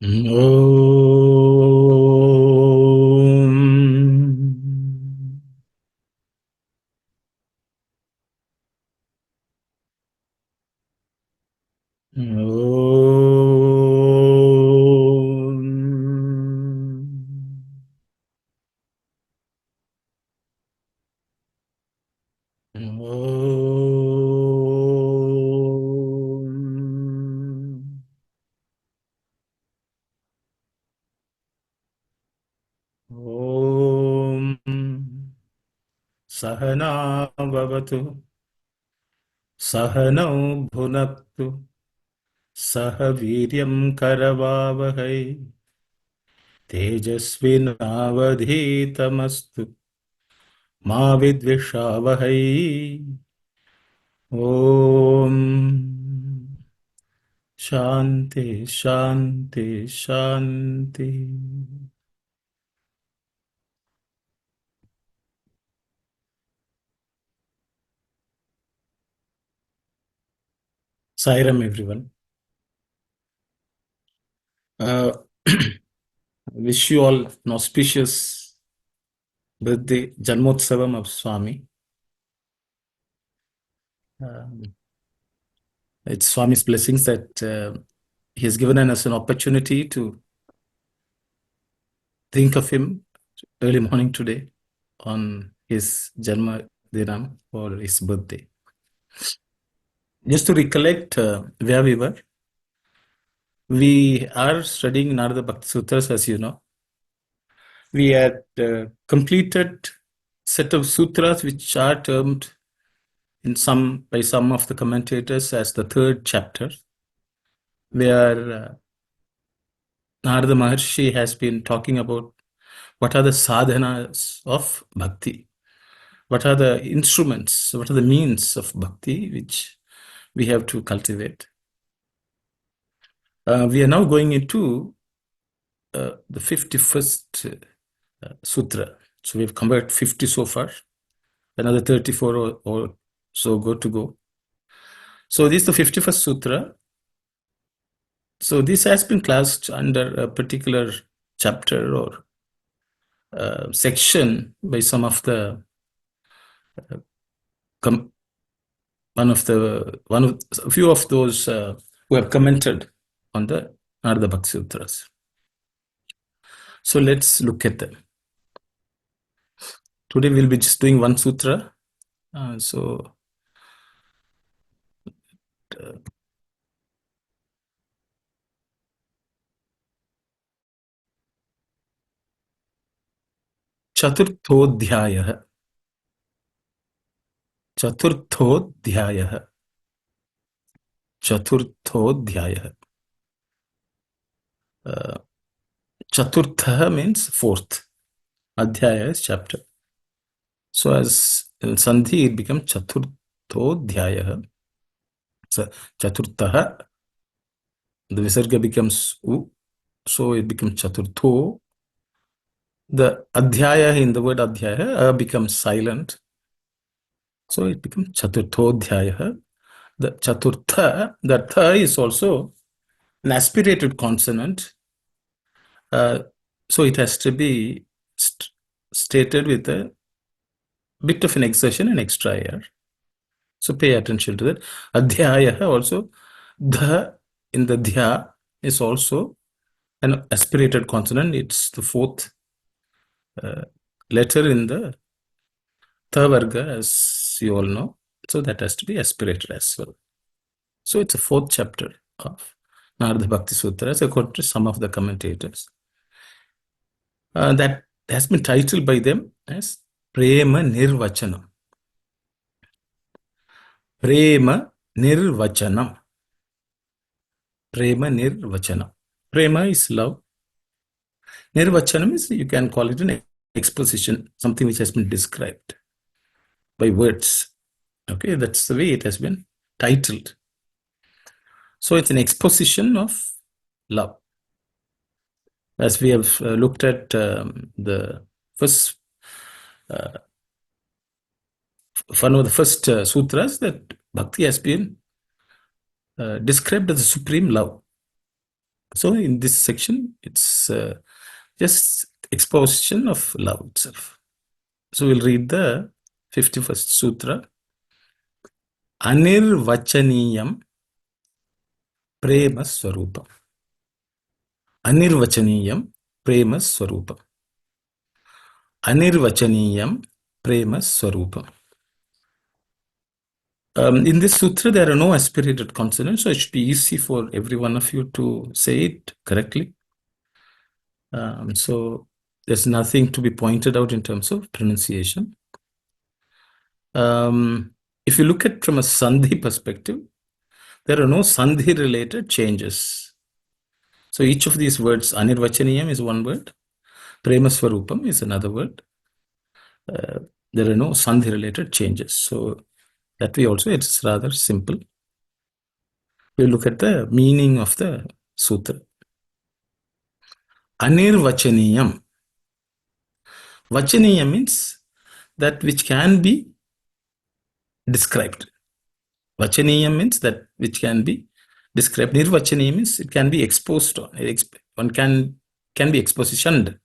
Om. Om. Om. Om. Sahana Bhavatu, Sahano Bhunaktu, Saha Viryam Karavavahai, Tejasvinavadhitamastu, Ma Vidvishavahai. Om. Shanti, Shanti, Shanti. Sairam, everyone. Uh, wish you all an auspicious birthday, Janmotsavam of Swami. Um, it's Swami's blessings that he has given us an opportunity to think of him early morning today on his Janma Dinam or his birthday. Just to recollect where we are studying Narada Bhakti Sutras, as you know. We had completed set of sutras which are termed by some of the commentators as the third chapter, where Narada Maharshi has been talking about what are the sadhanas of bhakti, what are the instruments, what are the means of bhakti which we have to cultivate. We are now going into the 51st sutra. So we've covered 50 so far, another 34 or so go to go. So this is the 51st sutra. So this has been classed under a particular chapter or section by some of the a few of those who have commented on the Narada Bhakti Sutras. So let's look at them. Today we'll be just doing one sutra. चतुर्थोऽध्यायः चतुर्थोऽध्यायः चतुर्थोऽध्यायः Chaturtha means fourth. Adhyaya is chapter. So as in Sandhi, it becomes Chaturthodhyaya. So Chaturtaha, the Visarga becomes U. So it becomes Chaturtho. The Adhyaya in the word Adhyaya becomes silent. So it becomes Chaturthodhyaya. The Chaturtha, the Tha is also an aspirated consonant. So it has to be stated with a bit of an exertion and extra air. So pay attention to that. Adhyaya also, the in the dhya is also an aspirated consonant. It's the fourth letter in the tha varga, as you all know. So that has to be aspirated as well. So it's a fourth chapter of Narada Bhakti Sutras, according to some of the commentators. That has been titled by them as Prema Nirvachanam. Prema Nirvachanam. Prema Nirvachanam. Prema is love. Nirvachanam is, you can call it an exposition, something which has been described by words. Okay, that's the way it has been titled. So it's an exposition of love. As we have looked at the first one of the first sutras, that bhakti has been described as the supreme love. So in this section, it's just exposition of love itself. So we'll read the 51st Sutra. Anirvachaniyam Prema Swarupam. Anirvachaniyam Prema Swarupam. Anirvachaniyam Prema Swarupam. In this sutra, there are no aspirated consonants, so it should be easy for every one of you to say it correctly. So there's nothing to be pointed out in terms of pronunciation. If you look at from a Sandhi perspective, there are no Sandhi-related changes. So each of these words, Anirvachaniyam is one word, Prema Swarupam is another word. There are no Sandhi-related changes. So that way also it's rather simple. We look at the meaning of the sutra. Anirvachaniyam. Vachaniyam means that which can be described. Vachaniyam means that which can be described. Nirvachaniyam means it can be exposed on. One can be expositioned.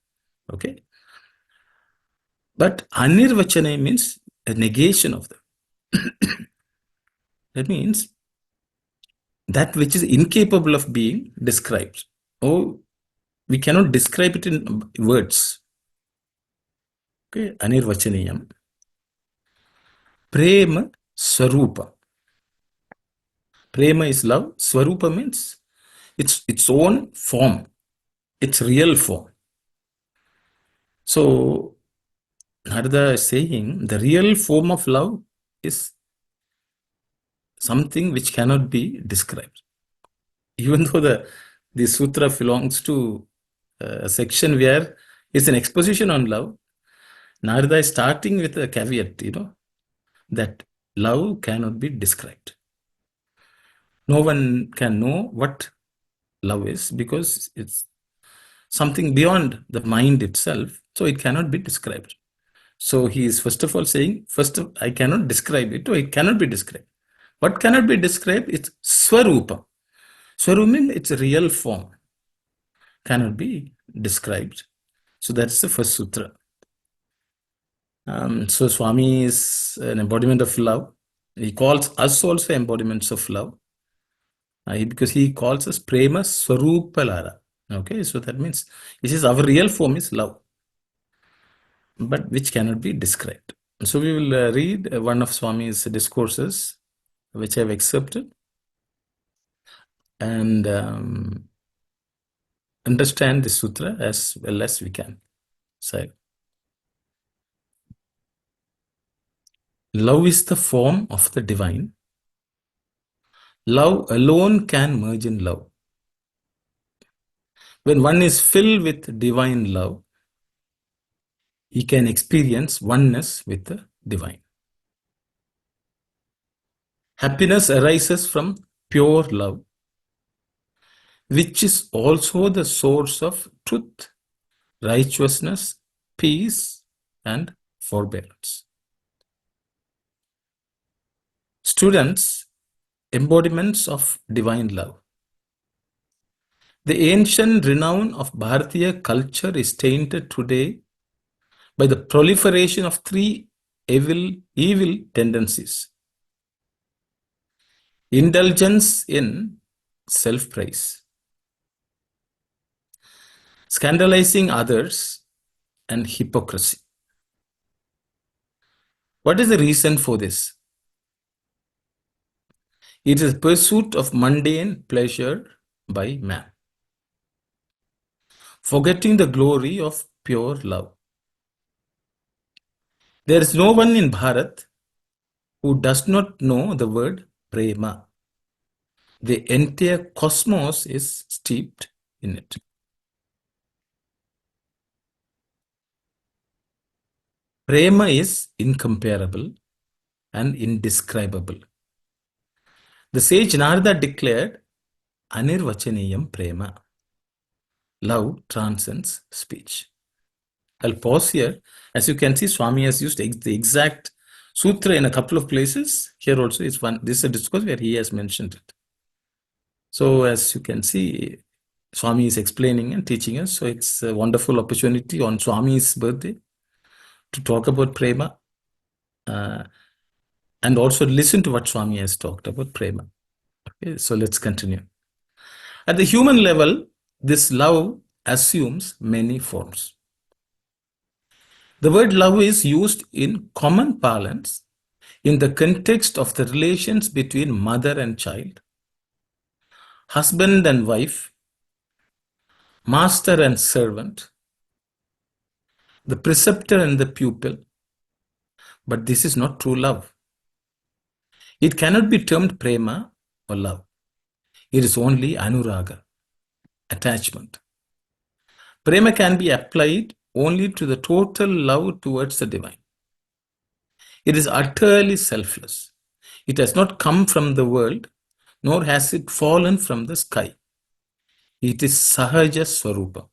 Okay. But anirvachaniyam means a negation of them. That means that which is incapable of being described. Oh, we cannot describe it in words. Okay, Anirvachaniyam. Prema Swarupa. Prema is love. Swarupa means its own form, its real form. So Narada is saying the real form of love is something which cannot be described. Even though the sutra belongs to a section where it's an exposition on love, Narada is starting with a caveat, that love cannot be described. No one can know what love is because it's something beyond the mind itself, so it cannot be described. So he is first of all saying, I cannot describe it, or it cannot be described. What cannot be described? It's Swarupa. Swarupa means its real form cannot be described. So that's the first sutra. So Swami is an embodiment of love. He calls us also embodiments of love. Because he calls us Prema Swarupalara. Okay, so that means this is our real form is love, but which cannot be described. So we will read one of Swami's discourses, which I have accepted, and understand the sutra as well as we can. So, love is the form of the divine. Love alone can merge in love. When one is filled with divine love, he can experience oneness with the divine. Happiness arises from pure love, which is also the source of truth, righteousness, peace, and forbearance. Students, embodiments of divine love. The ancient renown of Bharatiya culture is tainted today by the proliferation of three evil tendencies. Indulgence in self-praise, scandalizing others, and hypocrisy. What is the reason for this? It is pursuit of mundane pleasure by man, forgetting the glory of pure love. There is no one in Bharat who does not know the word prema. The entire cosmos is steeped in it. Prema is incomparable and indescribable. The sage Narada declared, Anirvachaniyam prema. Love transcends speech. I'll pause here. As you can see, Swami has used the exact sutra in a couple of places. Here also is one. This is a discourse where he has mentioned it. So as you can see, Swami is explaining and teaching us. So it's a wonderful opportunity on Swami's birthday to talk about prema, and also listen to what Swami has talked about prema. Okay, so let's continue. At the human level, this love assumes many forms. The word love is used in common parlance in the context of the relations between mother and child, husband and wife, master and servant, the preceptor and the pupil. But this is not true love. It cannot be termed prema or love. It is only anuraga, attachment. Prema can be applied only to the total love towards the divine. It is utterly selfless. It has not come from the world, nor has it fallen from the sky. It is sahaja swarupa,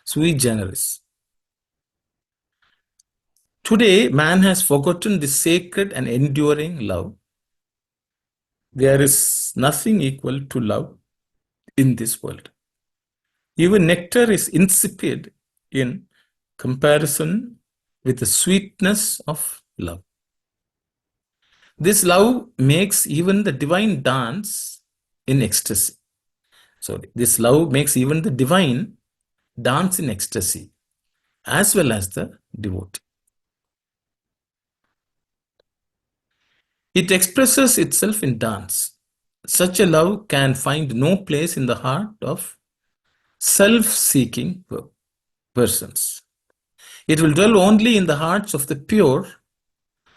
sui generis. Today, man has forgotten this sacred and enduring love. There is nothing equal to love in this world. Even nectar is insipid in comparison with the sweetness of love. This love makes even the divine dance in ecstasy. This love makes even the divine dance in ecstasy, as well as the devotee. It expresses itself in dance. Such a love can find no place in the heart of self-seeking persons. It will dwell only in the hearts of the pure,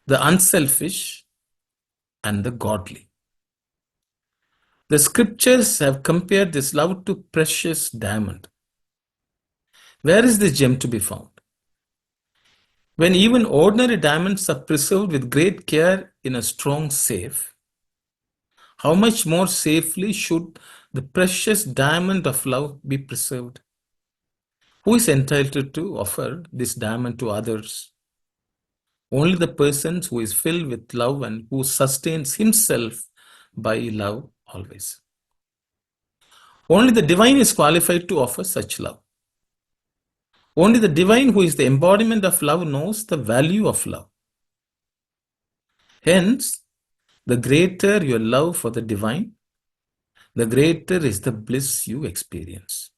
the unselfish, and the godly. The scriptures have compared this love to precious diamond. Where is this gem to be found? When even ordinary diamonds are preserved with great care in a strong safe, how much more safely should the precious diamond of love be preserved? Who is entitled to offer this diamond to others? Only the person who is filled with love and who sustains himself by love always. Only the divine is qualified to offer such love. Only the divine, who is the embodiment of love, knows the value of love. Hence, the greater your love for the divine, the greater is the bliss you experience.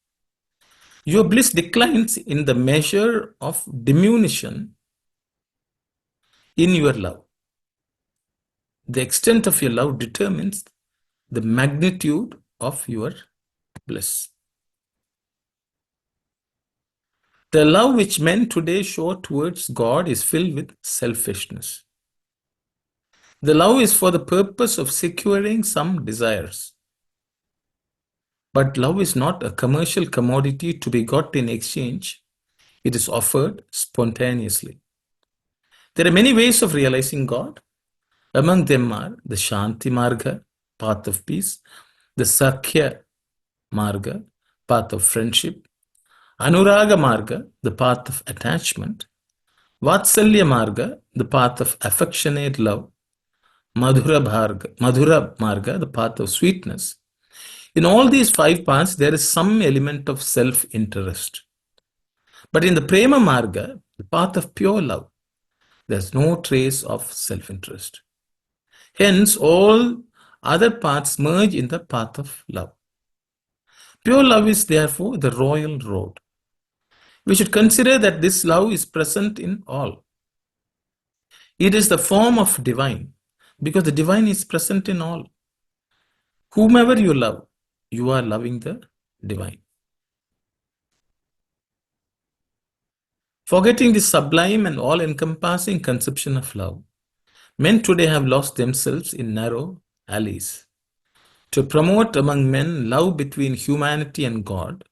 Your bliss declines in the measure of diminution in your love. The extent of your love determines the magnitude of your bliss. The love which men today show towards God is filled with selfishness. The love is for the purpose of securing some desires. But love is not a commercial commodity to be got in exchange. It is offered spontaneously. There are many ways of realizing God. Among them are the Shanti Marga, path of peace, the Sakhya Marga, path of friendship, Anuraga Marga, the path of attachment, Vatsalya Marga, the path of affectionate love, Madhura Marga, the path of sweetness. In all these 5 paths, there is some element of self-interest. But in the Prema Marga, the path of pure love, there is no trace of self-interest. Hence, all other paths merge in the path of love. Pure love is therefore the royal road. We should consider that this love is present in all. It is the form of divine, because the divine is present in all. Whomever you love, you are loving the divine. Forgetting the sublime and all-encompassing conception of love, men today have lost themselves in narrow alleys. To promote among men love between humanity and God,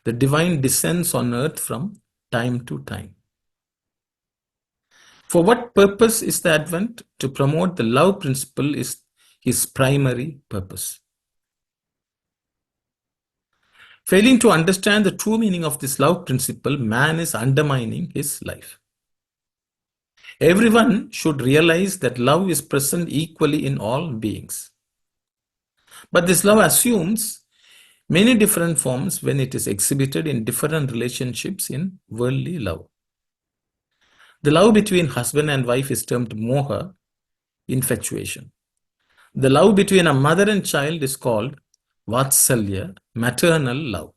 the divine descends on earth from time to time. For what purpose is the advent? To promote the love principle is his primary purpose. Failing to understand the true meaning of this love principle, man is undermining his life. Everyone should realize that love is present equally in all beings. But this love assumes many different forms when it is exhibited in different relationships in worldly love. The love between husband and wife is termed moha, infatuation. The love between a mother and child is called vatsalya, maternal love.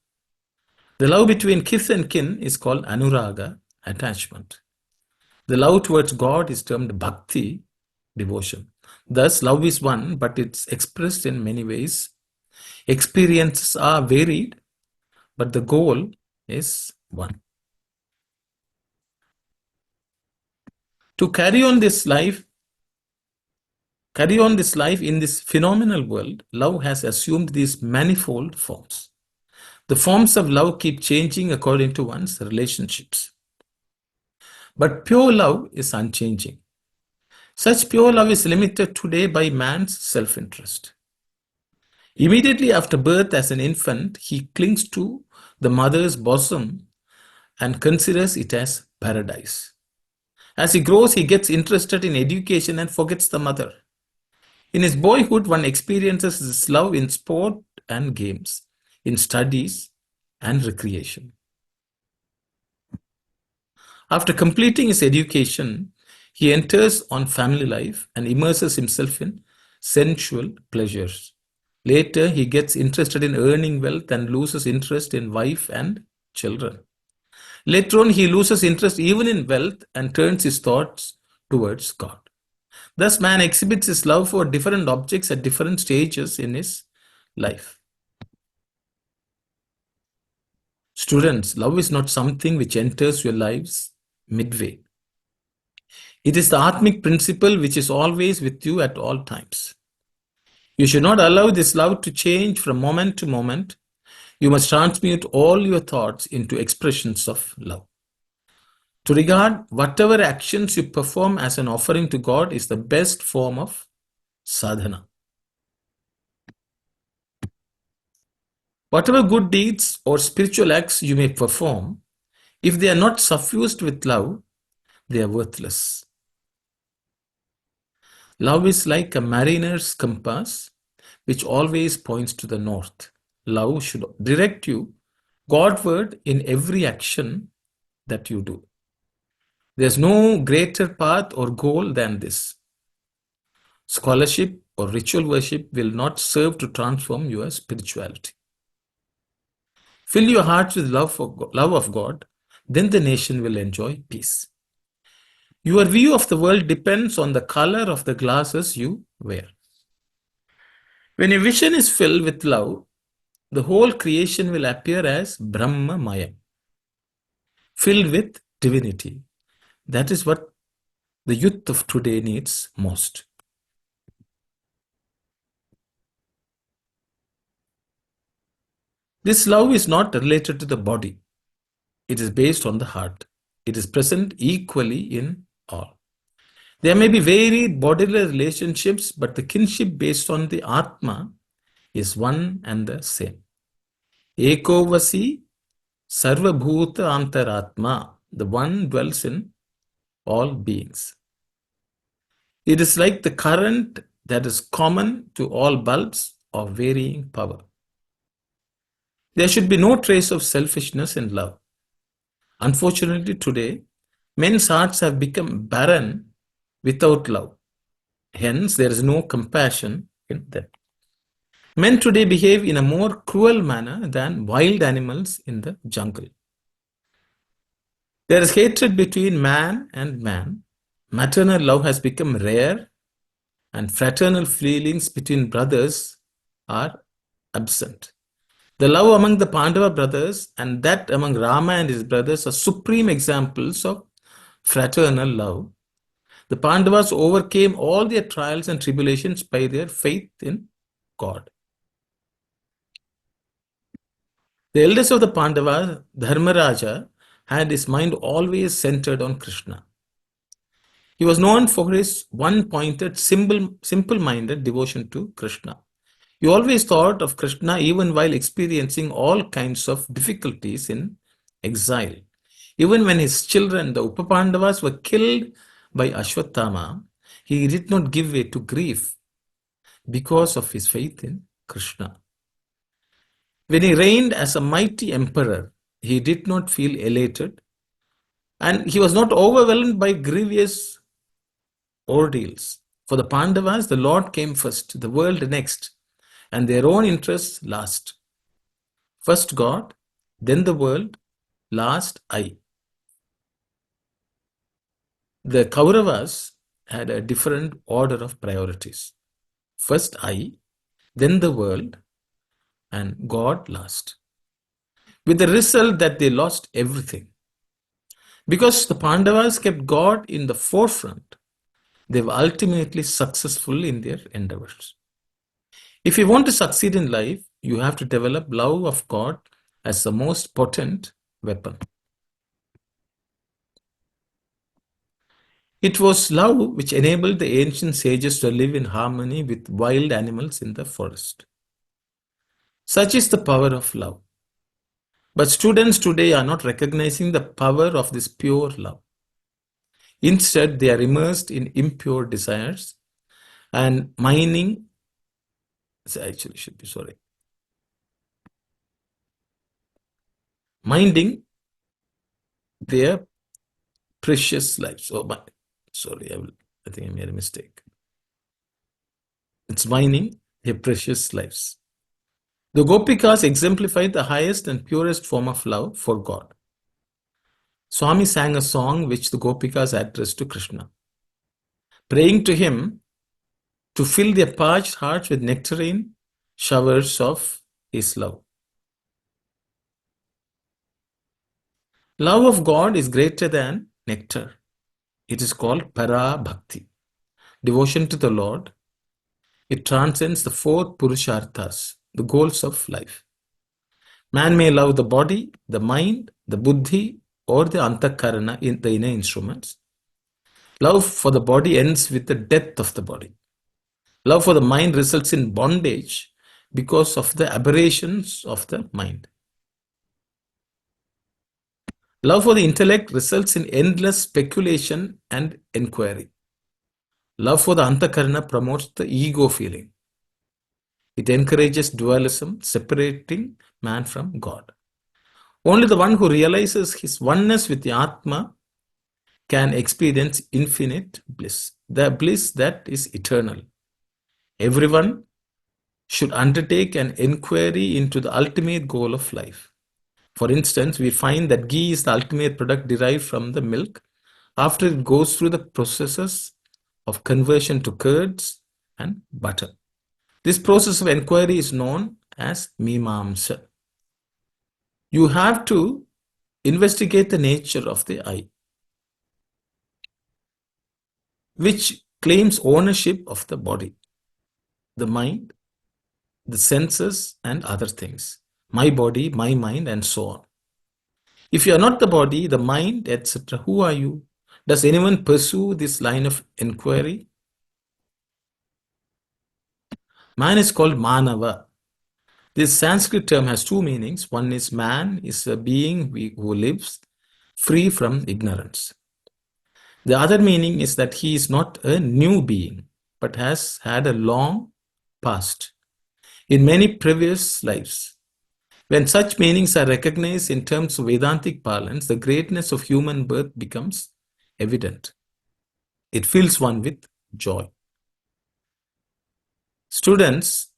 The love between kith and kin is called anuraga, attachment. The love towards God is termed bhakti, devotion. Thus, love is one, but it's expressed in many ways. Experiences are varied, but the goal is one. To carry on this life in this phenomenal world, love has assumed these manifold forms. The forms of love keep changing according to one's relationships. But pure love is unchanging. Such pure love is limited today by man's self-interest. Immediately after birth as an infant, he clings to the mother's bosom and considers it as paradise. As he grows, he gets interested in education and forgets the mother. In his boyhood, one experiences this love in sport and games, in studies and recreation. After completing his education, he enters on family life and immerses himself in sensual pleasures. Later, he gets interested in earning wealth and loses interest in wife and children. Later on, he loses interest even in wealth and turns his thoughts towards God. Thus, man exhibits his love for different objects at different stages in his life. Students, love is not something which enters your lives midway. It is the Atmic principle which is always with you at all times. You should not allow this love to change from moment to moment. You must transmute all your thoughts into expressions of love. To regard whatever actions you perform as an offering to God is the best form of sadhana. Whatever good deeds or spiritual acts you may perform, if they are not suffused with love, they are worthless. Love is like a mariner's compass, which always points to the north. Love should direct you Godward in every action that you do. There's no greater path or goal than this. Scholarship or ritual worship will not serve to transform your spirituality. Fill your hearts with love of God, then the nation will enjoy peace. Your view of the world depends on the color of the glasses you wear. When your vision is filled with love, the whole creation will appear as Brahma-maya, filled with divinity. That is what the youth of today needs most. This love is not related to the body. It is based on the heart. It is present equally in all. There may be varied bodily relationships, but the kinship based on the Atma is one and the same. Ekovasi Sarvabhuta Antaratma, the one dwells in all beings. It is like the current that is common to all bulbs of varying power. There should be no trace of selfishness in love. Unfortunately, today, men's hearts have become barren without love. Hence, there is no compassion in them. Men today behave in a more cruel manner than wild animals in the jungle. There is hatred between man and man. Maternal love has become rare, and fraternal feelings between brothers are absent. The love among the Pandava brothers and that among Rama and his brothers are supreme examples of fraternal love. The Pandavas overcame all their trials and tribulations by their faith in God. The eldest of the Pandavas, Dharmaraja, had his mind always centered on Krishna. He was known for his one-pointed, simple-minded devotion to Krishna. He always thought of Krishna even while experiencing all kinds of difficulties in exile. Even when his children, the Upapandavas, were killed by Ashwatthama, he did not give way to grief because of his faith in Krishna. When he reigned as a mighty emperor, he did not feel elated, and he was not overwhelmed by grievous ordeals. For the Pandavas, the Lord came first, the world next, and their own interests last. First God, then the world, last I. The Kauravas had a different order of priorities. First I, then the world, and God last. With the result that they lost everything. Because the Pandavas kept God in the forefront, they were ultimately successful in their endeavors. If you want to succeed in life, you have to develop love of God as the most potent weapon. It was love which enabled the ancient sages to live in harmony with wild animals in the forest. Such is the power of love. But students today are not recognizing the power of this pure love. Instead, they are immersed in impure desires and minding their precious lives. I think I made a mistake. It's mining their precious lives. The Gopikas exemplified the highest and purest form of love for God. Swami sang a song which the Gopikas addressed to Krishna, praying to him to fill their parched hearts with nectarine showers of his love. Love of God is greater than nectar. It is called para bhakti, devotion to the Lord. It transcends the four purusharthas, the goals of life. Man may love the body, the mind, the buddhi, or the antakarana, in the inner instruments. Love for the body ends with the death of the body. Love for the mind results in bondage because of the aberrations of the mind. Love for the intellect results in endless speculation and inquiry. Love for the antakarana promotes the ego feeling. It encourages dualism, separating man from God. Only the one who realizes his oneness with the Atma can experience infinite bliss, the bliss that is eternal. Everyone should undertake an inquiry into the ultimate goal of life. For instance, we find that ghee is the ultimate product derived from the milk after it goes through the processes of conversion to curds and butter. This process of inquiry is known as mimamsa. You have to investigate the nature of the I, which claims ownership of the body, the mind, the senses, and other things. My body, my mind, and so on. If you are not the body, the mind, etc., who are you? Does anyone pursue this line of inquiry? Man is called Manava. This Sanskrit term has two meanings. One is man is a being who lives free from ignorance. The other meaning is that he is not a new being, but has had a long past in many previous lives. When such meanings are recognized in terms of Vedantic parlance, the greatness of human birth becomes evident. It fills one with joy. Students,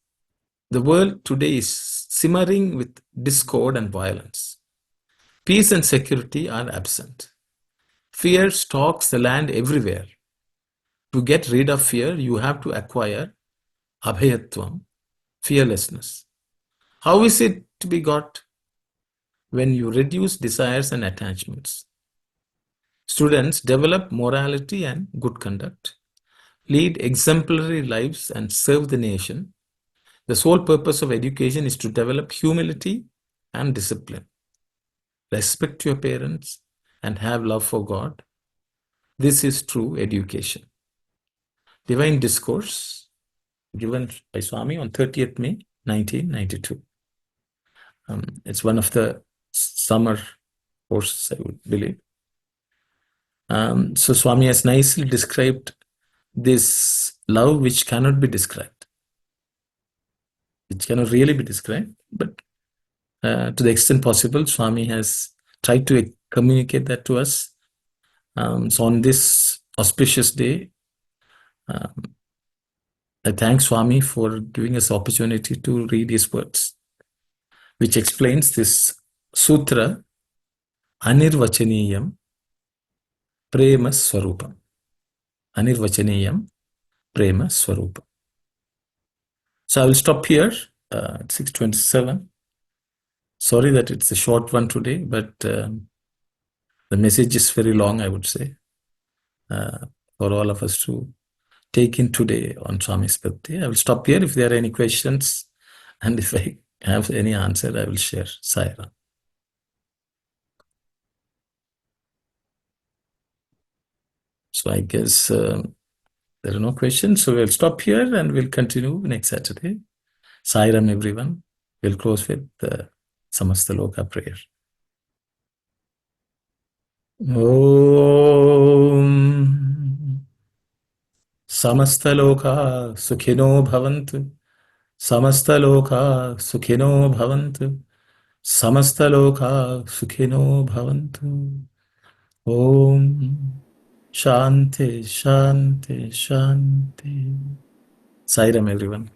the world today is simmering with discord and violence. Peace and security are absent. Fear stalks the land everywhere. To get rid of fear, you have to acquire abhayatvam, fearlessness. How is it to be got? When you reduce desires and attachments. Students develop morality and good conduct, lead exemplary lives, and serve the nation. The sole purpose of education is to develop humility and discipline. Respect your parents and have love for God. This is true education. Divine Discourse, given by Swami on 30th May 1992. It's one of the summer courses, I would believe. So Swami has nicely described this love which cannot be described, which cannot really be described, but To the extent possible, Swami has tried to communicate that to us. So on this auspicious day, um, I thank Swami for giving us the opportunity to read his words, which explains this sutra, Anirvachaniyam Prema Swarupam. Anirvachaniyam Prema Swarupam. So I will stop here at 6:27. Sorry that it's a short one today, but the message is very long, I would say, uh, for all of us to take in today on Swami's birthday. I will stop here. If there are any questions and if I have any answer, I will share. Saira. So I guess there are no questions. So we'll stop here and we'll continue next Saturday. Sairam, everyone. We'll close with Samasta Loka prayer. Om Samasta Loka Sukhino Bhavantu. Samasta Loka Sukhino Bhavantu. Samasta Loka Sukhino Bhavantu. Om Shanti, Shanti, Shanti. Sairam, everyone.